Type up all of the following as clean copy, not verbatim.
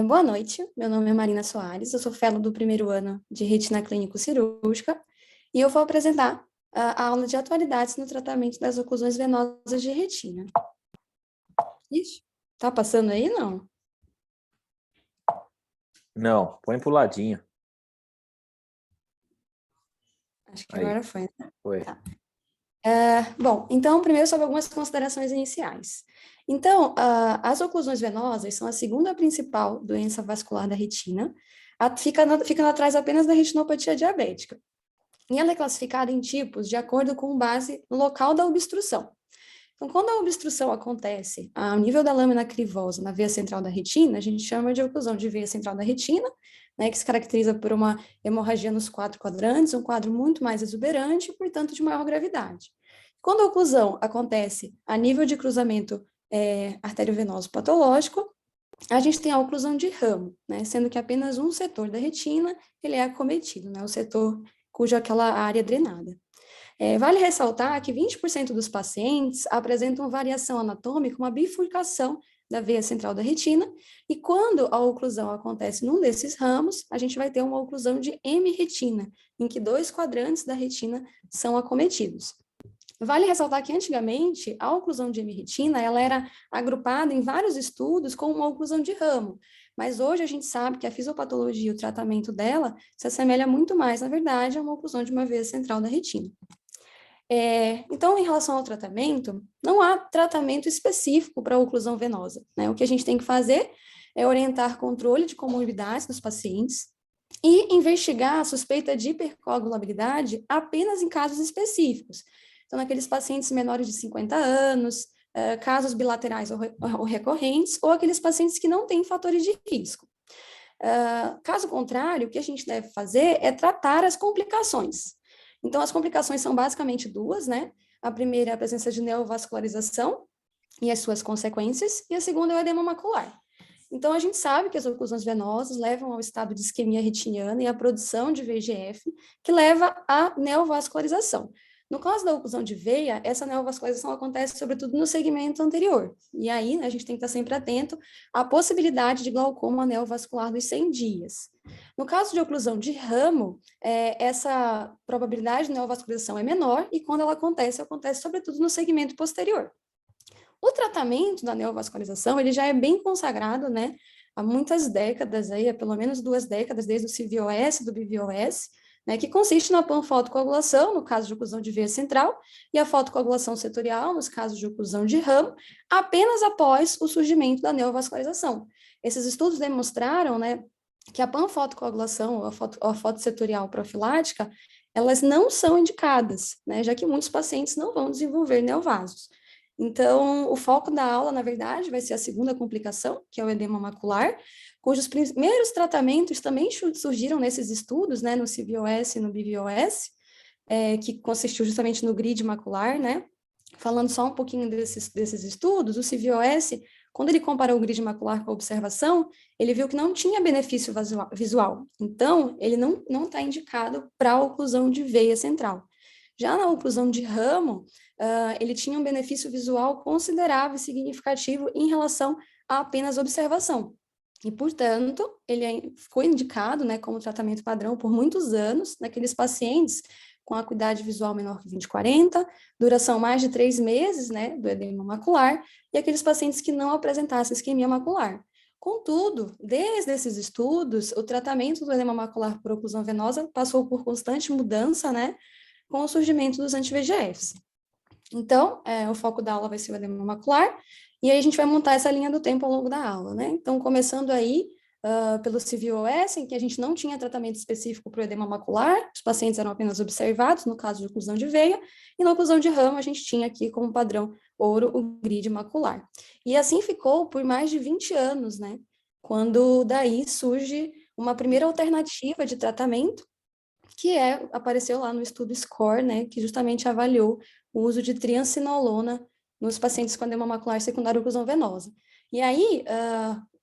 Boa noite, meu nome é Marina Soares, eu sou fellow do primeiro ano de retina clínico-cirúrgica e eu vou apresentar a aula de atualidades no tratamento das oclusões venosas de retina. Ixi, tá passando aí, não? Não, põe pro ladinho. Acho que Aí, agora foi, né? foi. Tá. Bom, então, primeiro sobre algumas considerações iniciais. Então, as oclusões venosas são a segunda principal doença vascular da retina, ficando atrás apenas da retinopatia diabética. E ela é classificada em tipos de acordo com base no local da obstrução. Então, quando a obstrução acontece ao nível da lâmina crivosa na veia central da retina, a gente chama de oclusão de veia central da retina, né, que se caracteriza por uma hemorragia nos 4 quadrantes, um quadro muito mais exuberante e, portanto, de maior gravidade. Quando a oclusão acontece a nível de cruzamento arteriovenoso patológico, a gente tem a oclusão de ramo, né, sendo que apenas um setor da retina ele é acometido, né, o setor cuja aquela área é drenada. Vale ressaltar que 20% dos pacientes apresentam variação anatômica, uma bifurcação da veia central da retina, e quando a oclusão acontece num desses ramos, a gente vai ter uma oclusão de hemi-retina, em que 2 quadrantes da retina são acometidos. Vale ressaltar que antigamente a oclusão de hemi-retina ela era agrupada em vários estudos como uma oclusão de ramo, mas hoje a gente sabe que a fisiopatologia e o tratamento dela se assemelha muito mais, na verdade, a uma oclusão de uma veia central da retina. Então, em relação ao tratamento, não há tratamento específico para a oclusão venosa, né? O que a gente tem que fazer é orientar controle de comorbidades dos pacientes e investigar a suspeita de hipercoagulabilidade apenas em casos específicos. Então, naqueles pacientes menores de 50 anos, casos bilaterais ou recorrentes, ou aqueles pacientes que não têm fatores de risco. Caso contrário, o que a gente deve fazer é tratar as complicações. Então, as complicações são basicamente duas, né? A primeira é a presença de neovascularização e as suas consequências, e a segunda é o edema macular. Então, a gente sabe que as oclusões venosas levam ao estado de isquemia retiniana e à produção de VEGF, que leva à neovascularização. No caso da oclusão de veia, essa neovascularização acontece sobretudo no segmento anterior. E aí, né, a gente tem que estar sempre atento à possibilidade de glaucoma neovascular dos 100 dias. No caso de oclusão de ramo, essa probabilidade de neovascularização é menor e quando ela acontece, acontece sobretudo no segmento posterior. O tratamento da neovascularização, ele já é bem consagrado, né, há muitas décadas, aí, há pelo menos 2 décadas, desde o CVOS, do BVOS, né, que consiste na panfotocoagulação, no caso de oclusão de veia central, e a fotocoagulação setorial, nos casos de oclusão de ramo, apenas após o surgimento da neovascularização. Esses estudos demonstraram, né, que a panfotocoagulação, ou a fotosetorial profilática, elas não são indicadas, né, já que muitos pacientes não vão desenvolver neovasos. Então, o foco da aula, na verdade, vai ser a segunda complicação, que é o edema macular, cujos primeiros tratamentos também surgiram nesses estudos, né, no CVOS e no BVOS, que consistiu justamente no grid macular, né? Falando só um pouquinho desses estudos, o CVOS, quando ele comparou o grid macular com a observação, ele viu que não tinha benefício visual. Então, ele não está indicado para a oclusão de veia central. Já na oclusão de ramo, ele tinha um benefício visual considerável e significativo em relação a apenas observação. E, portanto, ele foi indicado, né, como tratamento padrão por muitos anos naqueles pacientes com acuidade visual menor que 20/40, duração mais de 3 meses, né, do edema macular, e aqueles pacientes que não apresentassem isquemia macular. Contudo, desde esses estudos, o tratamento do edema macular por oclusão venosa passou por constante mudança, né, com o surgimento dos anti-VEGFs. Então, o foco da aula vai ser o edema macular, e aí a gente vai montar essa linha do tempo ao longo da aula, né? Então, começando aí pelo CVOS, em que a gente não tinha tratamento específico para o edema macular, os pacientes eram apenas observados, no caso de oclusão de veia, e na oclusão de ramo a gente tinha aqui como padrão ouro o grid macular. E assim ficou por mais de 20 anos, né? Quando daí surge uma primeira alternativa de tratamento, que apareceu lá no estudo SCORE, né, que justamente avaliou o uso de triancinolona nos pacientes com edema macular secundário oclusão venosa. E aí,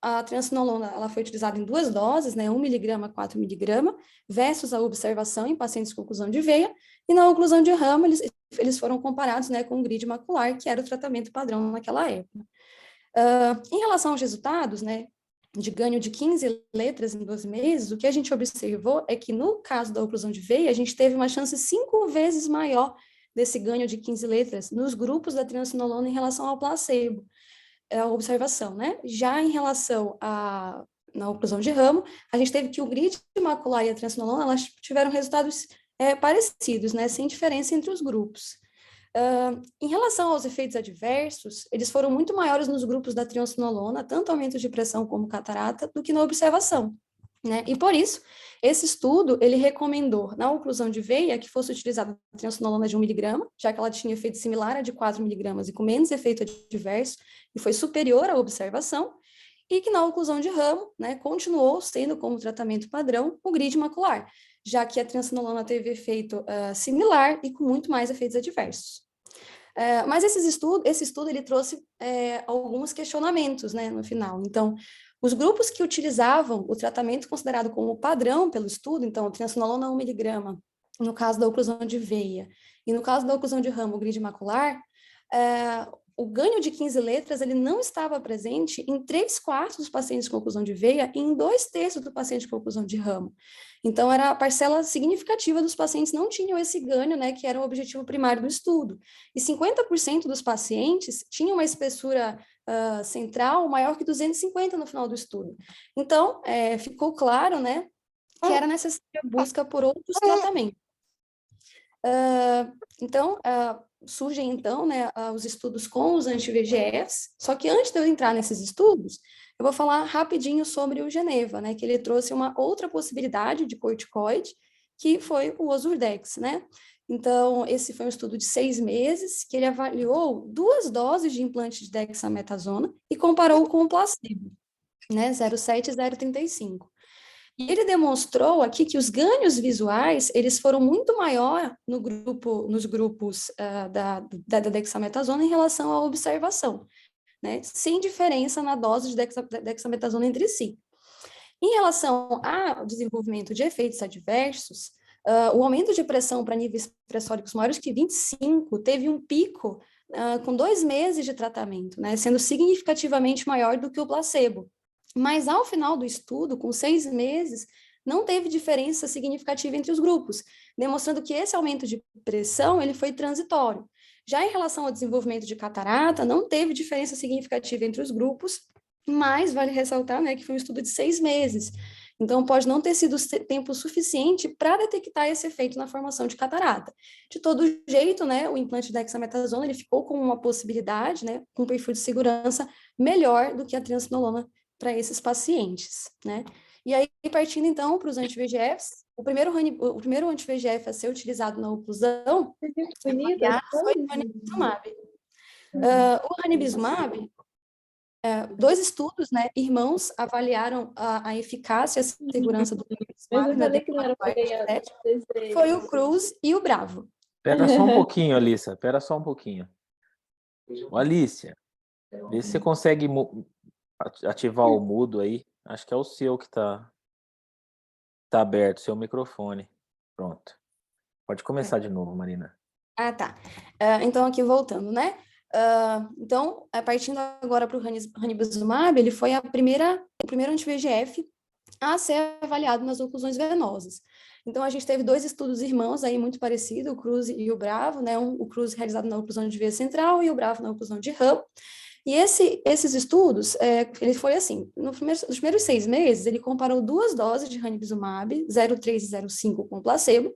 a triancinolona ela foi utilizada em 2 doses, né, 1 miligrama, 4 miligrama, versus a observação em pacientes com oclusão de veia, e na oclusão de ramo eles foram comparados, né, com o grid macular, que era o tratamento padrão naquela época. Em relação aos resultados, né, de ganho de 15 letras em 12 meses, o que a gente observou é que no caso da oclusão de veia, a gente teve uma chance 5 vezes maior desse ganho de 15 letras nos grupos da triamcinolona em relação ao placebo, a observação, né? Já em relação na oclusão de ramo, a gente teve que o grid macular e a triamcinolona, elas tiveram resultados parecidos, né? Sem diferença entre os grupos. Em relação aos efeitos adversos, eles foram muito maiores nos grupos da triamcinolona, tanto aumento de pressão como catarata, do que na observação, né? E por isso, esse estudo, ele recomendou, na oclusão de veia, que fosse utilizada a triamcinolona de 1 miligrama, já que ela tinha efeito similar à de 4 miligramas e com menos efeito adverso, e foi superior à observação, e que na oclusão de ramo, né, continuou sendo como tratamento padrão o grid macular, já que a triamcinolona teve efeito similar e com muito mais efeitos adversos. Mas esse estudo ele trouxe alguns questionamentos, né, no final. Então, os grupos que utilizavam o tratamento considerado como padrão pelo estudo, então, triamcinolona 1 miligrama, no caso da oclusão de veia, e no caso da oclusão de ramo, o grid macular, o ganho de 15 letras ele não estava presente em 3/4 dos pacientes com oclusão de veia e em 2/3 do paciente com oclusão de ramo. Então, era a parcela significativa dos pacientes não tinham esse ganho, né, que era o objetivo primário do estudo. E 50% dos pacientes tinham uma espessura central maior que 250 no final do estudo. Então, ficou claro, né, que era necessária a busca por outros tratamentos. Então, surgem, então, né, os estudos com os anti-VEGFs, só que antes de eu entrar nesses estudos, eu vou falar rapidinho sobre o Geneva, né, que ele trouxe uma outra possibilidade de corticoide, que foi o Ozurdex, né? Então, esse foi um estudo de 6 meses, que ele avaliou 2 doses de implante de dexametasona e comparou com o placebo, né, 0,7 e 0,35. E ele demonstrou aqui que os ganhos visuais, eles foram muito maior nos grupos da dexametasona em relação à observação, né? Sem diferença na dose de dexametasona entre si. Em relação ao desenvolvimento de efeitos adversos, o aumento de pressão para níveis pressóricos maiores que 25 teve um pico com 2 meses de tratamento, né? Sendo significativamente maior do que o placebo. Mas, ao final do estudo, com 6 meses, não teve diferença significativa entre os grupos, demonstrando que esse aumento de pressão ele foi transitório. Já em relação ao desenvolvimento de catarata, não teve diferença significativa entre os grupos, mas vale ressaltar, né, que foi um estudo de 6 meses. Então, pode não ter sido tempo suficiente para detectar esse efeito na formação de catarata. De todo jeito, né, o implante da dexametasona ele ficou com uma possibilidade, né, com um perfil de segurança melhor do que a triamcinolona para esses pacientes, né? E aí, partindo então para os anti-VEGFs, o primeiro anti-VEGF a ser utilizado na oclusão foi o ranibizumab. O ranibizumab, 2 estudos, né, irmãos, avaliaram a eficácia e a segurança do ranibizumab na dermatite, foi o Cruz e o Bravo. Espera só um pouquinho, Alícia, espera só um pouquinho. Ô, Alícia, vê se você consegue ativar o mudo aí. Acho que é o seu que tá aberto, seu microfone. Pronto. Pode começar de novo, Marina. Tá. Então, aqui voltando, né? Então, partindo agora para o ranibizumab, ele foi o primeiro anti-VEGF a ser avaliado nas oclusões venosas. Então, a gente teve 2 estudos irmãos aí muito parecidos, o Cruz e o Bravo, né? O Cruz realizado na oclusão de veia central e o Bravo na oclusão de ramo. E esses estudos, ele foi assim, nos primeiros 6 meses, ele comparou 2 doses de ranibizumab, 0,3 e 0,5 com placebo,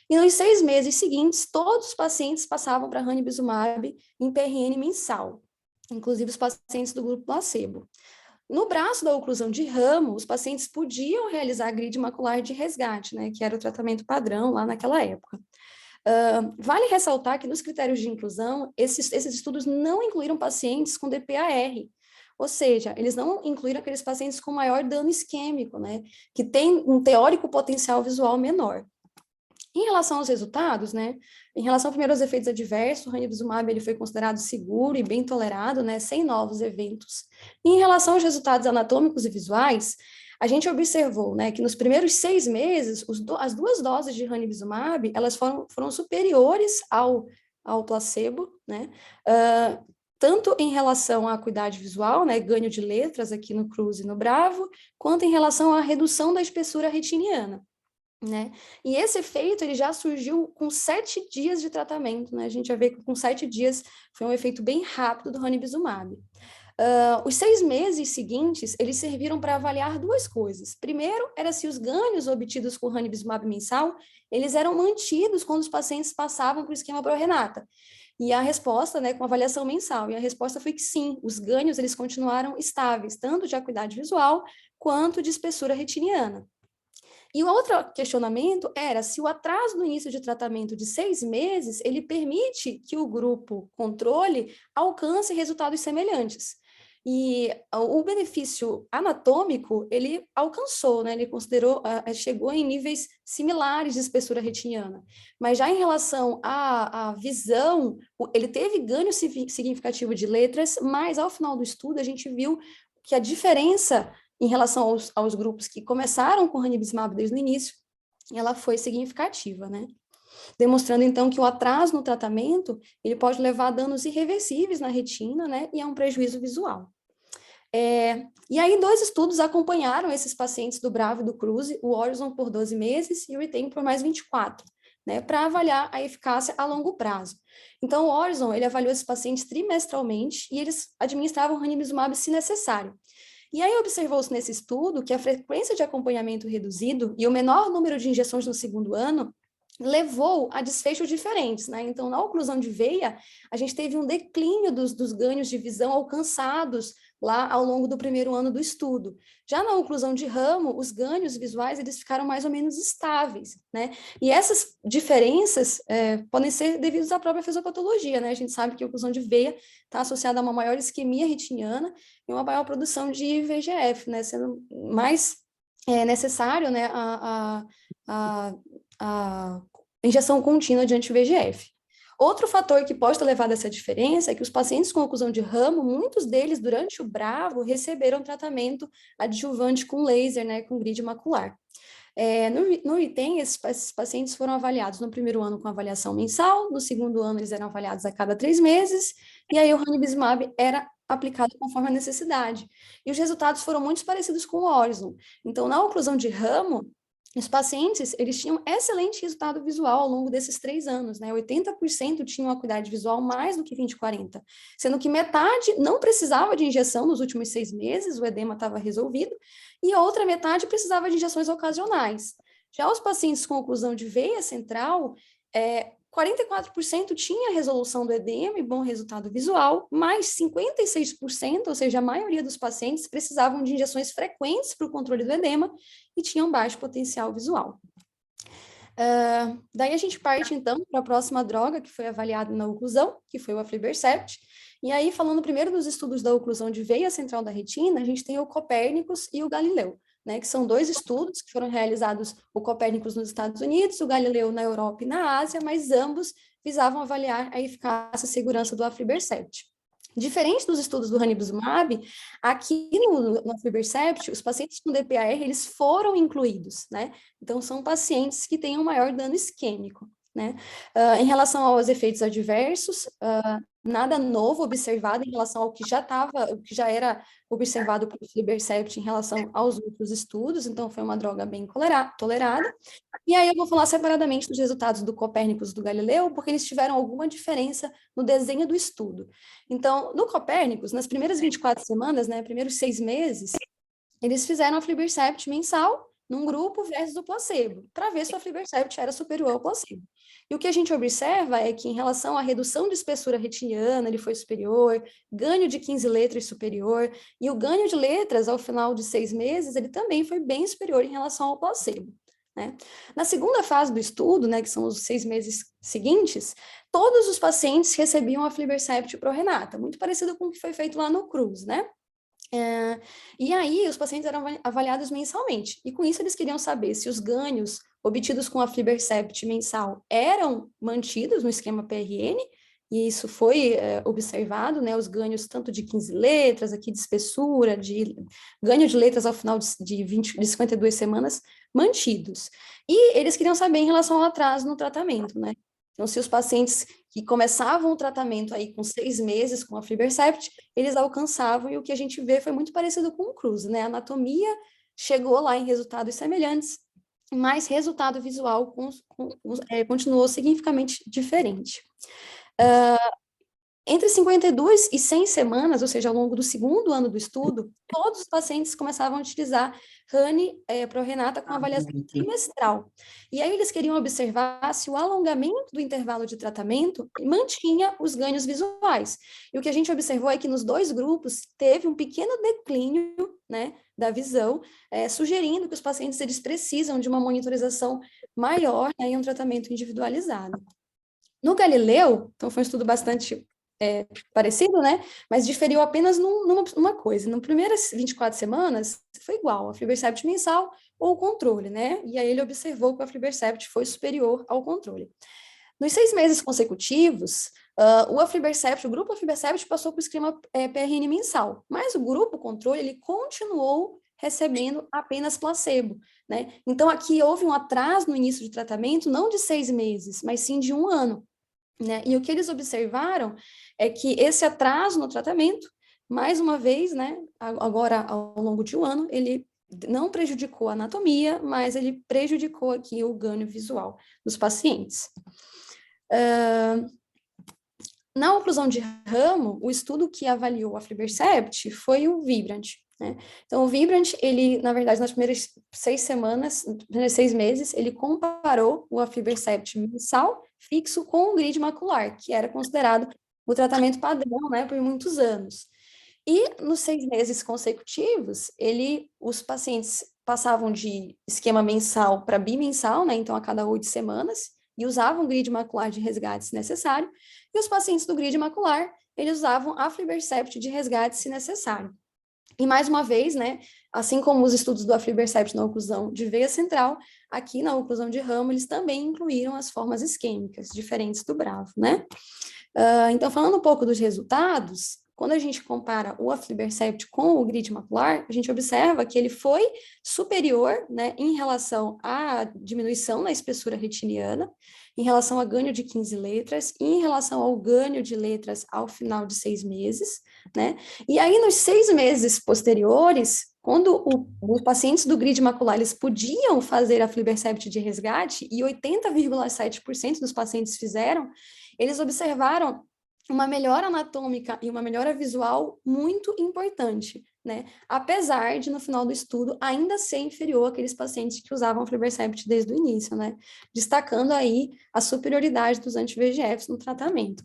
e nos 6 meses seguintes, todos os pacientes passavam para ranibizumab em PRN mensal, inclusive os pacientes do grupo placebo. No braço da oclusão de ramo, os pacientes podiam realizar grid macular de resgate, né, que era o tratamento padrão lá naquela época. Vale ressaltar que nos critérios de inclusão, esses estudos não incluíram pacientes com DPAR, ou seja, eles não incluíram aqueles pacientes com maior dano isquêmico, né, que tem um teórico potencial visual menor. Em relação aos resultados, né, em relação primeiro aos efeitos adversos, o ranibizumab ele foi considerado seguro e bem tolerado, né, sem novos eventos. E em relação aos resultados anatômicos e visuais, a gente observou, né, que nos primeiros 6 meses, as 2 doses de ranibizumab, elas foram superiores ao placebo, né, tanto em relação à acuidade visual, né, ganho de letras aqui no Cruz e no Bravo, quanto em relação à redução da espessura retiniana, né? E esse efeito ele já surgiu com 7 dias de tratamento, né? A gente já vê que com 7 dias foi um efeito bem rápido do ranibizumab. Os 6 meses seguintes, eles serviram para avaliar duas coisas. Primeiro, era se os ganhos obtidos com o ranibizumab mensal, eles eram mantidos quando os pacientes passavam para o esquema pró-Renata. E a resposta, né, com avaliação mensal, e a resposta foi que sim, os ganhos eles continuaram estáveis, tanto de acuidade visual quanto de espessura retiniana. E o outro questionamento era se o atraso no início de tratamento de 6 meses, ele permite que o grupo controle alcance resultados semelhantes. E o benefício anatômico, ele alcançou, né? Ele considerou, chegou em níveis similares de espessura retiniana. Mas já em relação à visão, ele teve ganho significativo de letras, mas ao final do estudo a gente viu que a diferença em relação aos grupos que começaram com ranibizumab desde o início, ela foi significativa, né? Demonstrando, então, que o atraso no tratamento, ele pode levar a danos irreversíveis na retina, né? E a um prejuízo visual. E aí, 2 estudos acompanharam esses pacientes do Bravo e do Cruze, o Horizon por 12 meses e o Retain por mais 24, né? Para avaliar a eficácia a longo prazo. Então, o Horizon, ele avaliou esses pacientes trimestralmente e eles administravam ranibizumab se necessário. E aí observou-se nesse estudo que a frequência de acompanhamento reduzido e o menor número de injeções no segundo ano levou a desfechos diferentes, né? Então, na oclusão de veia, a gente teve um declínio dos ganhos de visão alcançados lá ao longo do primeiro ano do estudo. Já na oclusão de ramo, os ganhos visuais, eles ficaram mais ou menos estáveis, né? E essas diferenças podem ser devidas à própria fisiopatologia, né? A gente sabe que a oclusão de veia está associada a uma maior isquemia retiniana e uma maior produção de VEGF, né? Sendo mais necessário, né, a injeção contínua de anti-VEGF. Outro fator que pode ter levado a essa diferença é que os pacientes com oclusão de ramo, muitos deles, durante o Bravo, receberam tratamento adjuvante com laser, né, com grid macular. No Retain, esses pacientes foram avaliados no primeiro ano com avaliação mensal, no segundo ano eles eram avaliados a cada 3 meses, e aí o ranibizumab era aplicado conforme a necessidade. E os resultados foram muito parecidos com o Horizon. Então, na oclusão de ramo, os pacientes, eles tinham excelente resultado visual ao longo desses 3 anos, né? 80% tinham acuidade visual mais do que 20/40, sendo que metade não precisava de injeção nos últimos 6 meses, o edema estava resolvido, e a outra metade precisava de injeções ocasionais. Já os pacientes com oclusão de veia central, 44% tinha resolução do edema e bom resultado visual, mas 56%, ou seja, a maioria dos pacientes, precisavam de injeções frequentes para o controle do edema e tinham baixo potencial visual. Daí a gente parte, então, para a próxima droga que foi avaliada na oclusão, que foi o aflibercept. E aí, falando primeiro dos estudos da oclusão de veia central da retina, a gente tem o Copérnicus e o Galileu, né, que são 2 estudos que foram realizados, o Copérnicus nos Estados Unidos, o Galileu na Europa e na Ásia, mas ambos visavam avaliar a eficácia e segurança do aflibercept. Diferente dos estudos do ranibizumab, aqui no aflibercept, os pacientes com DPAR, eles foram incluídos, né? Então, são pacientes que têm um maior dano isquêmico, né? Em relação aos efeitos adversos, nada novo observado em relação ao que já era observado pelo aflibercept em relação aos outros estudos, então foi uma droga bem tolerada. E aí eu vou falar separadamente dos resultados do Copérnicus e do Galileu, porque eles tiveram alguma diferença no desenho do estudo. Então, no Copérnicus, nas primeiras 24 semanas, né, primeiros 6 meses, eles fizeram a aflibercept mensal num grupo versus o placebo, para ver se o aflibercept era superior ao placebo. E o que a gente observa é que, em relação à redução de espessura retiniana, ele foi superior, ganho de 15 letras superior, e o ganho de letras, ao final de 6 meses, ele também foi bem superior em relação ao placebo, né? Na segunda fase do estudo, né, que são os 6 meses seguintes, todos os pacientes recebiam aflibercept pró-Renata, muito parecido com o que foi feito lá no Cruz, né? E aí, os pacientes eram avaliados mensalmente, e com isso eles queriam saber se os ganhos obtidos com a aflibercept mensal eram mantidos no esquema PRN, e isso foi observado, né, os ganhos tanto de 15 letras, aqui de espessura, de ganho de letras ao final de 52 semanas, mantidos. E eles queriam saber em relação ao atraso no tratamento, né? Então, se os pacientes que começavam o tratamento aí com 6 meses com a aflibercept, eles alcançavam, e o que a gente vê foi muito parecido com o cruze, né? A anatomia chegou lá em resultados semelhantes, mas resultado visual continuou significativamente diferente. Entre 52 e 100 semanas, ou seja, ao longo do segundo ano do estudo, todos os pacientes começavam a utilizar Rani Prorenata com avaliação trimestral. E aí eles queriam observar se o alongamento do intervalo de tratamento mantinha os ganhos visuais. E o que a gente observou é que nos 2 grupos teve um pequeno declínio, né, da visão, sugerindo que os pacientes eles precisam de uma monitorização maior, né, e um tratamento individualizado. No Galileu, então foi um estudo bastante parecido, né? Mas diferiu apenas numa coisa. Nas primeiras 24 semanas, foi igual, a aflibercept mensal ou o controle, né? E aí ele observou que o aflibercept foi superior ao controle. Nos 6 meses consecutivos, o grupo aflibercept passou para o esquema PRN mensal, mas o grupo controle, ele continuou recebendo apenas placebo, né? Então, aqui houve um atraso no início de tratamento, não de 6 meses, mas sim de 1 ano. Né? E o que eles observaram é que esse atraso no tratamento, mais uma vez, né, agora ao longo de 1 ano, ele não prejudicou a anatomia, mas ele prejudicou aqui o ganho visual dos pacientes. Na oclusão de ramo, o estudo que avaliou a aflibercept foi o Vibrant, né? Então, o Vibrant, ele, na verdade, nas primeiras 6 semanas, nos primeiros 6 meses, ele comparou o aflibercept mensal fixo com o grid macular, que era considerado o tratamento padrão, né, por muitos anos. E nos 6 meses consecutivos, os pacientes passavam de esquema mensal para bimensal, né, então a cada 8 semanas, e usavam grid macular de resgate se necessário, e os pacientes do grid macular, eles usavam aflibercept de resgate se necessário. E mais uma vez, né, assim como os estudos do aflibercept na oclusão de veia central, aqui na oclusão de ramo, eles também incluíram as formas isquêmicas, diferentes do Bravo, né? Então, falando um pouco dos resultados, quando a gente compara o aflibercept com o grid macular, a gente observa que ele foi superior, né, em relação à diminuição na espessura retiniana, em relação a ganho de 15 letras, e em relação ao ganho de letras ao final de 6 meses, né? E aí, nos 6 meses posteriores, quando os pacientes do grid macular, eles podiam fazer aflibercept de resgate, e 80,7% dos pacientes fizeram, eles observaram uma melhora anatômica e uma melhora visual muito importante, né? Apesar de, no final do estudo, ainda ser inferior àqueles pacientes que usavam aflibercept desde o início, né? Destacando aí a superioridade dos anti-VEGFs no tratamento.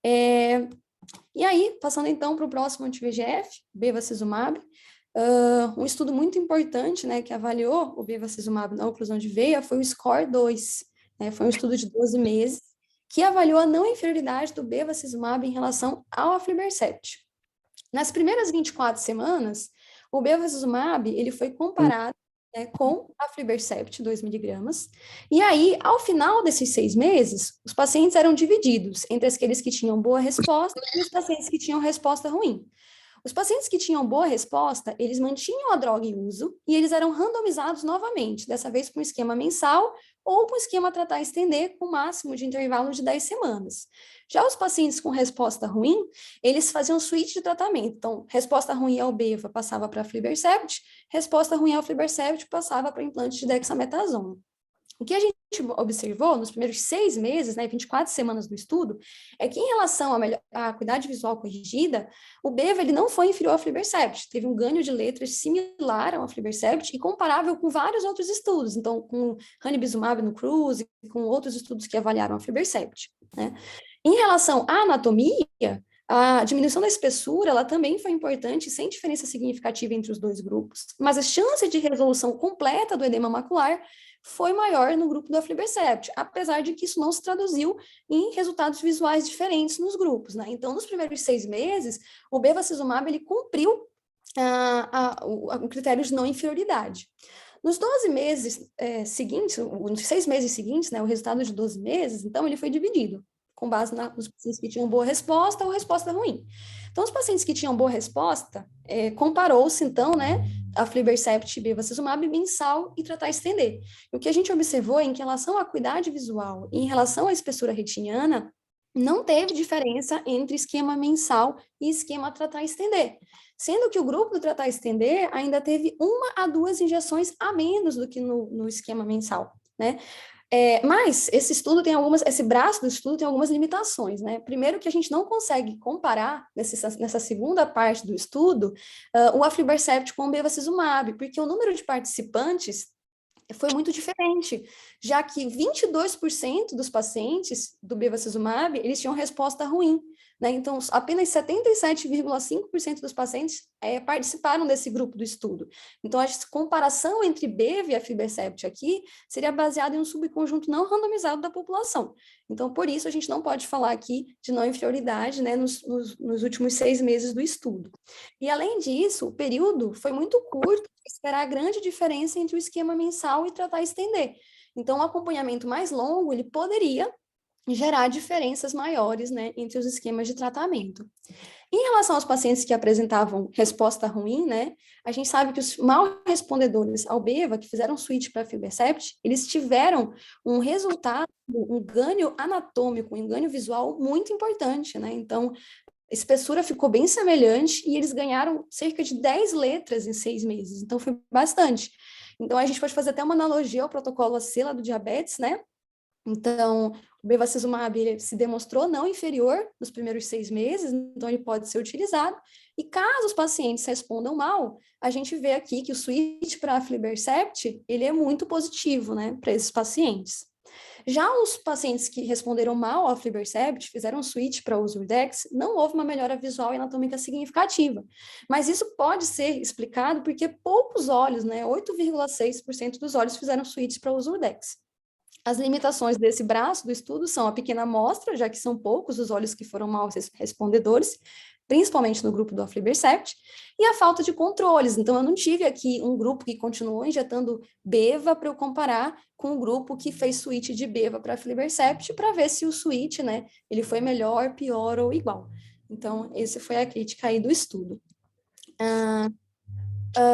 E aí, passando então para o próximo anti-VEGF, bevacizumab, um estudo muito importante, né, que avaliou o bevacizumab na oclusão de veia foi o SCORE-2, né? Foi um estudo de 12 meses, que avaliou a não inferioridade do bevacizumab em relação ao aflibercept. Nas primeiras 24 semanas, o bevacizumab ele foi comparado, né, com aflibercept, 2 miligramas, e aí, ao final desses 6 meses, os pacientes eram divididos entre aqueles que tinham boa resposta e os pacientes que tinham resposta ruim. Os pacientes que tinham boa resposta, eles mantinham a droga em uso e eles eram randomizados novamente, dessa vez com um esquema mensal ou com esquema tratar e estender com máximo de intervalo de 10 semanas. Já os pacientes com resposta ruim, eles faziam switch de tratamento. Então, resposta ruim ao beva passava para aflibercept, resposta ruim ao aflibercept passava para implante de dexametasona. O que a gente observou nos primeiros 6 meses, né, 24 semanas do estudo, é que em relação à acuidade visual corrigida, o beva ele não foi inferior ao aflibercept, teve um ganho de letras similar ao aflibercept e comparável com vários outros estudos, então com ranibizumab no cruze, com outros estudos que avaliaram o aflibercept, né? Em relação à anatomia, a diminuição da espessura, ela também foi importante, sem diferença significativa entre os 2 grupos, mas a chance de resolução completa do edema macular foi maior no grupo do aflibercept, apesar de que isso não se traduziu em resultados visuais diferentes nos grupos, né? Então, nos primeiros 6 meses, o bevacizumab, ele cumpriu o critério de não inferioridade. Nos 12 meses seguintes, nos 6 meses seguintes, né, o resultado de 12 meses, então, ele foi dividido. com base nos pacientes que tinham boa resposta ou resposta ruim. Então, os pacientes que tinham boa resposta, comparou-se, então, né, aflibercept, bevacizumab mensal e tratar estender. E o que a gente observou é que, em relação à acuidade visual e em relação à espessura retiniana, não teve diferença entre esquema mensal e esquema tratar estender. Sendo que o grupo do tratar estender ainda teve 1 a 2 injeções a menos do que no esquema mensal, né? Mas esse braço do estudo tem algumas limitações, né? Primeiro que a gente não consegue comparar, nessa segunda parte do estudo, o aflibercept com o bevacizumab, porque o número de participantes foi muito diferente, já que 22% dos pacientes do bevacizumab, eles tinham resposta ruim, né? Então, apenas 77,5% dos pacientes participaram desse grupo do estudo. Então, a comparação entre bev e aflibercept aqui seria baseada em um subconjunto não randomizado da população. Então, por isso, a gente não pode falar aqui de não inferioridade, né, nos últimos 6 meses do estudo. E, além disso, o período foi muito curto para esperar a grande diferença entre o esquema mensal e tratar estender. Então, o acompanhamento mais longo, ele poderia gerar diferenças maiores, né, entre os esquemas de tratamento. Em relação aos pacientes que apresentavam resposta ruim, né, a gente sabe que os mal respondedores ao beva, que fizeram switch para aflibercept, eles tiveram um resultado, um ganho anatômico, um ganho visual muito importante, né, então, a espessura ficou bem semelhante e eles ganharam cerca de 10 letras em 6 meses, então foi bastante. Então, a gente pode fazer até uma analogia ao protocolo ACELA do diabetes, né, então, o bevacizumab ele se demonstrou não inferior nos primeiros 6 meses, então ele pode ser utilizado. E caso os pacientes respondam mal, a gente vê aqui que o switch para aflibercept, ele é muito positivo, né, para esses pacientes. Já os pacientes que responderam mal ao aflibercept, fizeram switch para o Zurdex, não houve uma melhora visual e anatômica significativa. Mas isso pode ser explicado porque poucos olhos, né, 8,6% dos olhos fizeram switch para o Zurdex. As limitações desse braço do estudo são a pequena amostra, já que são poucos os olhos que foram mal respondedores, principalmente no grupo do aflibercept, e a falta de controles. Então, eu não tive aqui um grupo que continuou injetando beva para eu comparar com o grupo que fez switch de beva para aflibercept, para ver se o switch, né, ele foi melhor, pior ou igual. Então, essa foi a crítica aí do estudo.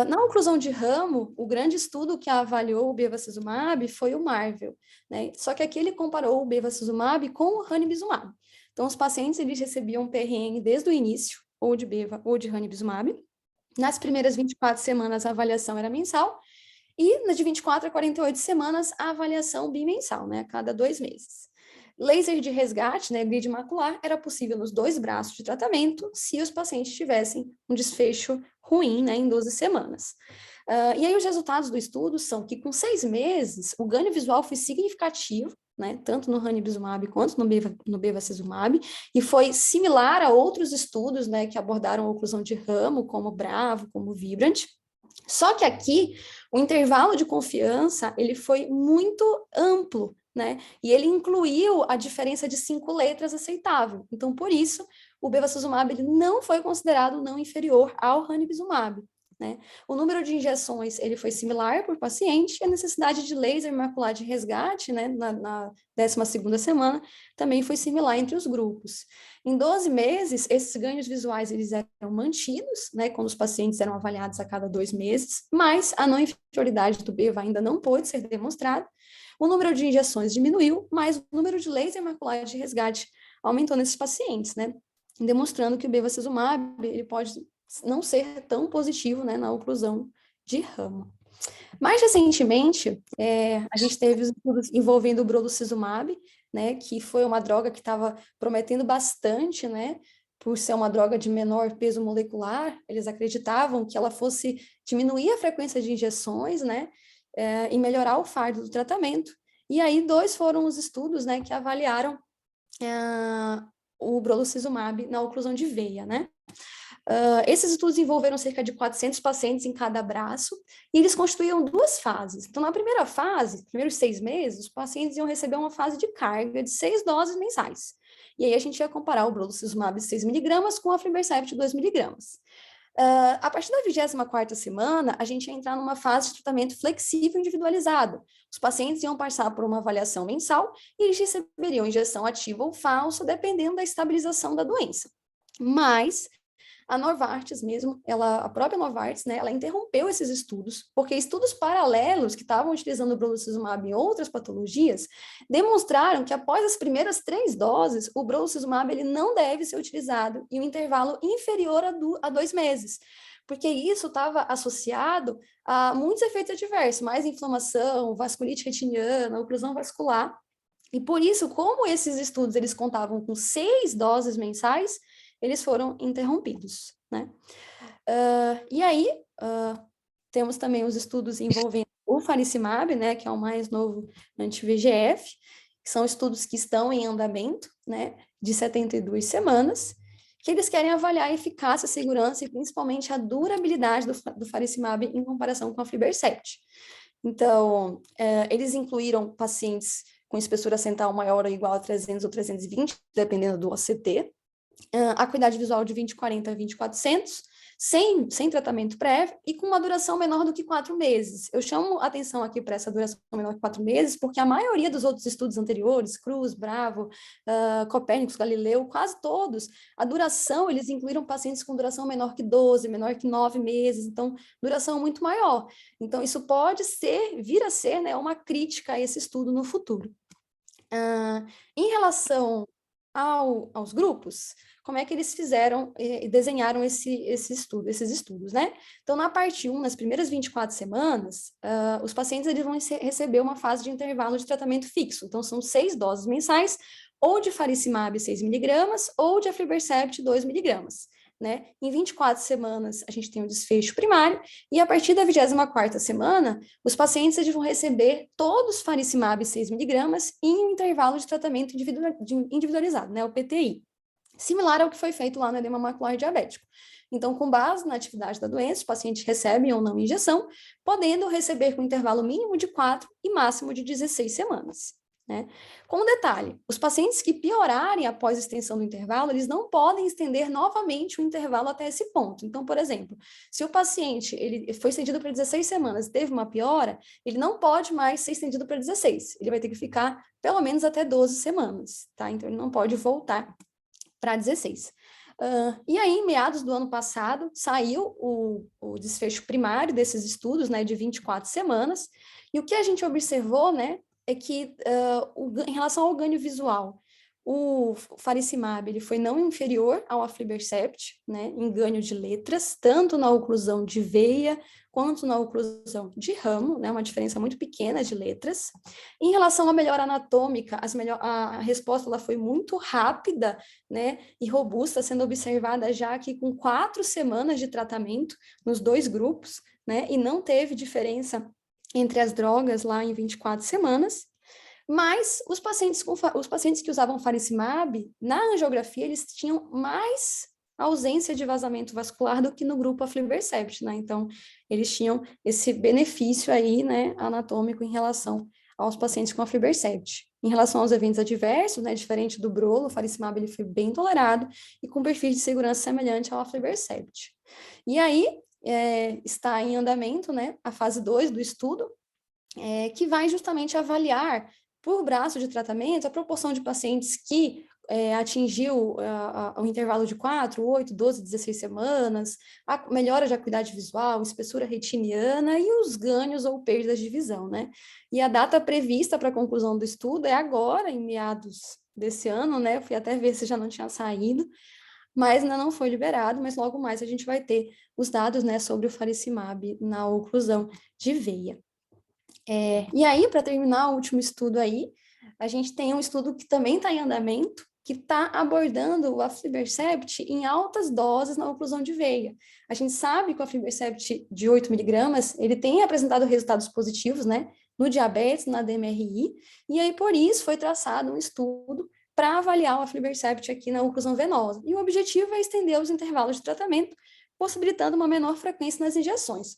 Na oclusão de ramo, o grande estudo que avaliou o bevacizumab foi o MARVEL, né? Só que aqui ele comparou o bevacizumab com o ranibizumab. Então, os pacientes eles recebiam PRN desde o início, ou de beva ou de ranibizumab. Nas primeiras 24 semanas, a avaliação era mensal, e nas de 24 a 48 semanas, a avaliação bimensal, né? A cada 2 meses. Laser de resgate, né, grid macular, era possível nos 2 braços de tratamento se os pacientes tivessem um desfecho ruim, né, em 12 semanas. E aí os resultados do estudo são que com 6 meses, o ganho visual foi significativo, né, tanto no ranibizumab quanto no bevacizumab, e foi similar a outros estudos, né, que abordaram a oclusão de ramo, como Bravo, como Vibrant. Só que aqui, o intervalo de confiança, ele foi muito amplo, né? E ele incluiu a diferença de 5 letras aceitável. Então, por isso, o bevacizumab ele não foi considerado não inferior ao ranibizumab, né? O número de injeções ele foi similar por paciente e a necessidade de laser macular de resgate, né, na 12ª semana, também foi similar entre os grupos. Em 12 meses, esses ganhos visuais eles eram mantidos, né, quando os pacientes eram avaliados a cada 2 meses, mas a não inferioridade do beva ainda não pôde ser demonstrada. O número de injeções diminuiu, mas o número de laser macular de resgate aumentou nesses pacientes, né? Demonstrando que o bevacizumab ele pode não ser tão positivo, né, na oclusão de ramo. Mais recentemente, a gente teve os estudos envolvendo o brolucizumab, né, que foi uma droga que estava prometendo bastante, né, por ser uma droga de menor peso molecular, eles acreditavam que ela fosse diminuir a frequência de injeções, né, e melhorar o fardo do tratamento. E aí, 2 foram os estudos, né, que avaliaram o brolucizumab na oclusão de veia, né. Esses estudos envolveram cerca de 400 pacientes em cada braço, e eles constituíam 2 fases. Então, na primeira fase, primeiros 6 meses, os pacientes iam receber uma fase de carga de 6 doses mensais. E aí a gente ia comparar o brolucizumab 6 mg com a aflibercept 2 mg. A partir da 24ª semana, a gente ia entrar numa fase de tratamento flexível individualizado. Os pacientes iam passar por uma avaliação mensal e eles receberiam injeção ativa ou falsa, dependendo da estabilização da doença. Mas a Novartis mesmo, a própria Novartis, né, ela interrompeu esses estudos, porque estudos paralelos que estavam utilizando o brolucizumab em outras patologias demonstraram que após as primeiras 3 doses, o brolucizumab ele não deve ser utilizado em um intervalo inferior a 2 meses, porque isso estava associado a muitos efeitos adversos, mais inflamação, vasculite retiniana, oclusão vascular. E por isso, como esses estudos eles contavam com 6 doses mensais, eles foram interrompidos, né? E aí, temos também os estudos envolvendo o faricimab, né, que é o mais novo anti-VEGF, que são estudos que estão em andamento, né, de 72 semanas, que eles querem avaliar a eficácia, a segurança e principalmente a durabilidade do faricimab em comparação com a aflibercept. Então, eles incluíram pacientes com espessura central maior ou igual a 300 ou 320, dependendo do OCT, acuidade visual de 20/40 a 20/400, sem tratamento prévio e com uma duração menor do que 4 meses. Eu chamo atenção aqui para essa duração menor que 4 meses, porque a maioria dos outros estudos anteriores, Cruz, Bravo, Copérnicos, Galileu, quase todos, a duração, eles incluíram pacientes com duração menor que 12, menor que 9 meses, então, duração muito maior. Então, isso pode vir a ser, né, uma crítica a esse estudo no futuro. Em relação aos grupos, como é que eles fizeram e desenharam esses estudos, né? Então, na parte 1, nas primeiras 24 semanas, os pacientes eles vão receber uma fase de intervalo de tratamento fixo. Então, são 6 doses mensais, ou de faricimab 6 miligramas, ou de aflibercept 2 miligramas. Né? Em 24 semanas, a gente tem o desfecho primário, e a partir da 24ª semana, os pacientes eles vão receber todos faricimab 6 miligramas em um intervalo de tratamento individualizado, né? O PTI, similar ao que foi feito lá no edema macular diabético. Então, com base na atividade da doença, os pacientes recebem ou não injeção, podendo receber com intervalo mínimo de 4 e máximo de 16 semanas. Né? Com um detalhe, os pacientes que piorarem após a extensão do intervalo, eles não podem estender novamente o intervalo até esse ponto. Então, por exemplo, se o paciente ele foi estendido para 16 semanas e teve uma piora, ele não pode mais ser estendido para 16, ele vai ter que ficar pelo menos até 12 semanas, tá? Então, ele não pode voltar para 16. E aí, em meados do ano passado, saiu o desfecho primário desses estudos, né, de 24 semanas, e o que a gente observou, né, é que, em relação ao ganho visual, o faricimab ele foi não inferior ao aflibercept, né, em ganho de letras, tanto na oclusão de veia quanto na oclusão de ramo, né, uma diferença muito pequena de letras. Em relação à melhora anatômica, a resposta ela foi muito rápida, né, e robusta, sendo observada já aqui com 4 semanas de tratamento nos 2 grupos, né, e não teve diferença entre as drogas lá em 24 semanas, mas os pacientes que usavam faricimab, na angiografia, eles tinham mais ausência de vazamento vascular do que no grupo aflibercept, né? Então, eles tinham esse benefício aí, né, anatômico em relação aos pacientes com aflibercept. Em relação aos eventos adversos, né, diferente do brolo, o faricimab ele foi bem tolerado e com perfil de segurança semelhante ao aflibercept. E aí, está em andamento, né, a fase 2 do estudo, que vai justamente avaliar, por braço de tratamento, a proporção de pacientes que atingiu o intervalo de 4, 8, 12, 16 semanas, a melhora de acuidade visual, espessura retiniana e os ganhos ou perdas de visão, né? E a data prevista para a conclusão do estudo é agora, em meados desse ano, né? Eu fui até ver se já não tinha saído, mas ainda não foi liberado, mas logo mais a gente vai ter os dados, né, sobre o faricimab na oclusão de veia. E aí, para terminar o último estudo aí, a gente tem um estudo que também está em andamento, que está abordando o aflibercept em altas doses na oclusão de veia. A gente sabe que o aflibercept de 8 miligramas, ele tem apresentado resultados positivos, né, no diabetes, na DMRI, e aí por isso foi traçado um estudo para avaliar o aflibercept aqui na oclusão venosa. E o objetivo é estender os intervalos de tratamento, possibilitando uma menor frequência nas injeções.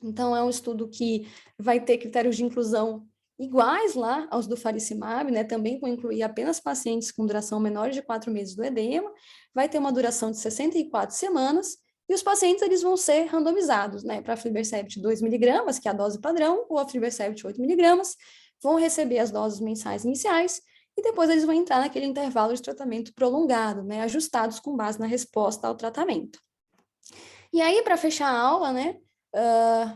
Então, é um estudo que vai ter critérios de inclusão iguais lá aos do faricimab, né? Também vão incluir apenas pacientes com duração menor de 4 meses do edema, vai ter uma duração de 64 semanas e os pacientes eles vão ser randomizados, né, para aflibercept 2 miligramas, que é a dose padrão, ou aflibercept 8 miligramas, vão receber as doses mensais iniciais, e depois eles vão entrar naquele intervalo de tratamento prolongado, né, ajustados com base na resposta ao tratamento. E aí, para fechar a aula, né,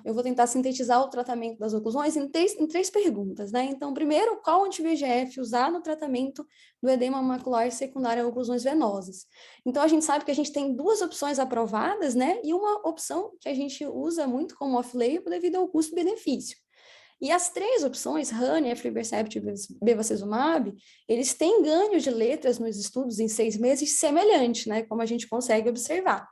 eu vou tentar sintetizar o tratamento das oclusões em três perguntas, né? Então, primeiro, qual anti-VEGF usar no tratamento do edema macular secundário a oclusões venosas? Então, a gente sabe que a gente tem duas opções aprovadas, né? E uma opção que a gente usa muito como off-label devido ao custo-benefício. E as três opções, Rani, aflibercept e bevacizumab, eles têm ganho de letras nos estudos em 6 meses semelhante, né? Como a gente consegue observar.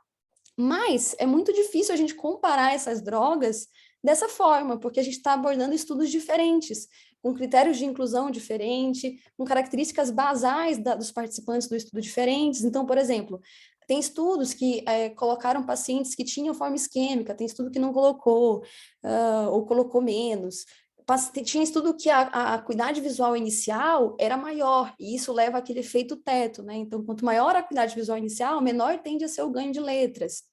Mas é muito difícil a gente comparar essas drogas dessa forma, porque a gente está abordando estudos diferentes, com critérios de inclusão diferentes, com características basais dos participantes do estudo diferentes. Então, por exemplo, tem estudos que colocaram pacientes que tinham forma isquêmica, tem estudo que não colocou, ou colocou menos. Tinha estudo que a acuidade visual inicial era maior, e isso leva àquele efeito teto, né? Então, quanto maior a acuidade visual inicial, menor tende a ser o ganho de letras.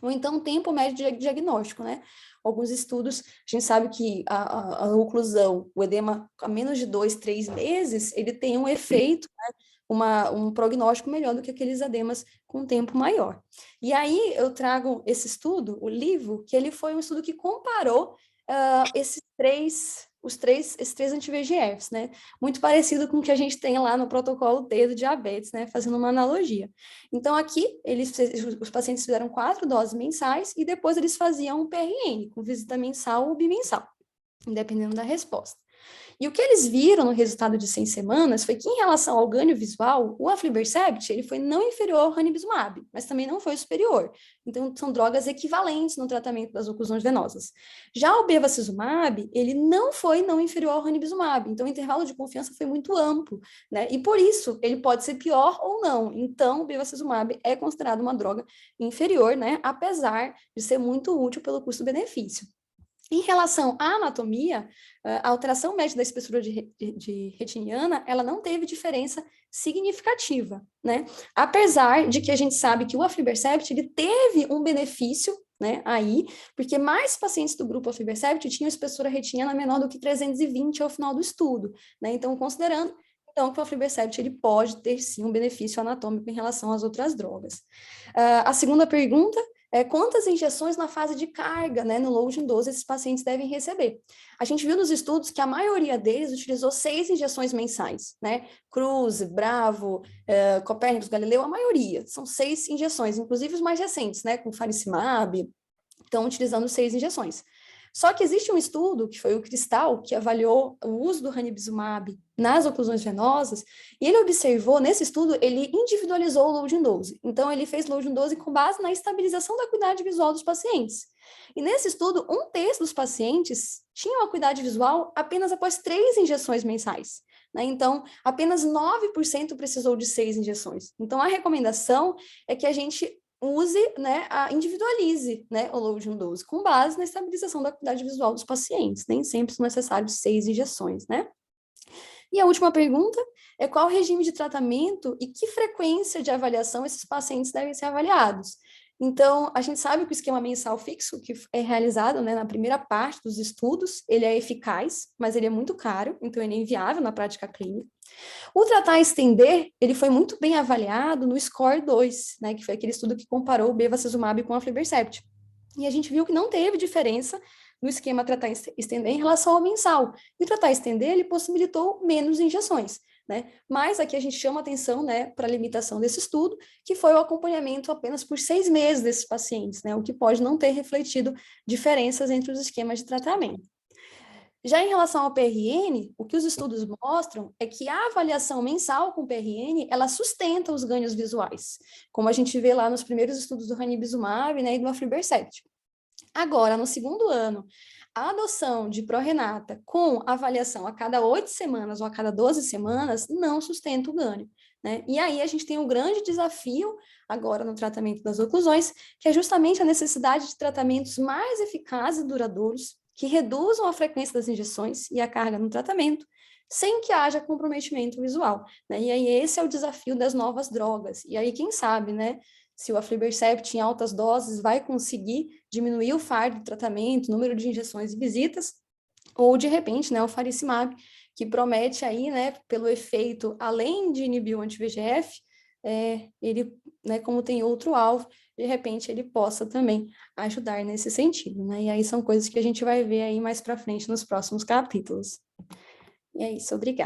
Ou então, tempo médio de diagnóstico, né? Alguns estudos, a gente sabe que a oclusão, o edema a menos de 2, 3 meses, ele tem um efeito, né? Um prognóstico melhor do que aqueles edemas com tempo maior. E aí, eu trago esse estudo, o livro, que ele foi um estudo que comparou esses três anti-VEGFs, né? Muito parecido com o que a gente tem lá no protocolo T do diabetes, né? Fazendo uma analogia. Então, aqui, os pacientes fizeram 4 doses mensais e depois eles faziam um PRN, com visita mensal ou bimensal, dependendo da resposta. E o que eles viram no resultado de 100 semanas foi que, em relação ao ganho visual, o aflibercept ele foi não inferior ao ranibizumab, mas também não foi superior. Então, são drogas equivalentes no tratamento das oclusões venosas. Já o bevacizumab, ele não foi não inferior ao ranibizumab, então o intervalo de confiança foi muito amplo, né? E por isso, ele pode ser pior ou não. Então, o bevacizumab é considerado uma droga inferior, né? Apesar de ser muito útil pelo custo-benefício. Em relação à anatomia, a alteração média da espessura de retiniana, ela não teve diferença significativa, né? Apesar de que a gente sabe que o aflibercept, ele teve um benefício, né, aí, porque mais pacientes do grupo aflibercept tinham espessura retiniana menor do que 320 ao final do estudo, né? Então, considerando então, que o aflibercept ele pode ter, sim, um benefício anatômico em relação às outras drogas. A segunda pergunta quantas injeções na fase de carga, né, no loading dose, esses pacientes devem receber. A gente viu nos estudos que a maioria deles utilizou 6 injeções mensais, né? Cruz, Bravo, Copérnicos, Galileu, a maioria. São 6 injeções, inclusive os mais recentes, né, com faricimab, estão utilizando 6 injeções. Só que existe um estudo, que foi o Cristal, que avaliou o uso do ranibizumab nas oclusões venosas, e ele observou, nesse estudo, ele individualizou o loading dose. Então, ele fez loading dose com base na estabilização da acuidade visual dos pacientes. E nesse estudo, 1/3 dos pacientes tinham acuidade visual apenas após 3 injeções mensais, né? Então, apenas 9% precisou de 6 injeções. Então, a recomendação é que a gente use, né, individualize, né, o loading dose, com base na estabilização da acuidade visual dos pacientes. Nem sempre são necessários 6 injeções, né? E a última pergunta é qual o regime de tratamento e que frequência de avaliação esses pacientes devem ser avaliados. Então, a gente sabe que o esquema mensal fixo, que é realizado, né, na primeira parte dos estudos, ele é eficaz, mas ele é muito caro, então ele é inviável na prática clínica. O tratar e estender, ele foi muito bem avaliado no SCORE 2, né, que foi aquele estudo que comparou o bevacizumab com a aflibercept. E a gente viu que não teve diferença no esquema tratar e estender em relação ao mensal. E o tratar e estender, ele possibilitou menos injeções, né? Mas aqui a gente chama atenção, né, para a limitação desse estudo, que foi o acompanhamento apenas por 6 meses desses pacientes, né, o que pode não ter refletido diferenças entre os esquemas de tratamento. Já em relação ao PRN, o que os estudos mostram é que a avaliação mensal com PRN, ela sustenta os ganhos visuais, como a gente vê lá nos primeiros estudos do ranibizumab, né, e do aflibercept. Agora, no segundo ano, a adoção de pró-renata com avaliação a cada 8 semanas ou a cada 12 semanas não sustenta o ganho, né? E aí a gente tem um grande desafio agora no tratamento das oclusões, que é justamente a necessidade de tratamentos mais eficazes e duradouros, que reduzam a frequência das injeções e a carga no tratamento, sem que haja comprometimento visual, né? E aí esse é o desafio das novas drogas. E aí, quem sabe, né? se o aflibercept em altas doses vai conseguir diminuir o fardo do tratamento, número de injeções e visitas, ou de repente, né, o faricimab, que promete aí, né, pelo efeito, além de inibir o anti-VEGF, ele, né, como tem outro alvo, de repente ele possa também ajudar nesse sentido, né? E aí são coisas que a gente vai ver aí mais para frente nos próximos capítulos. E é isso, obrigada.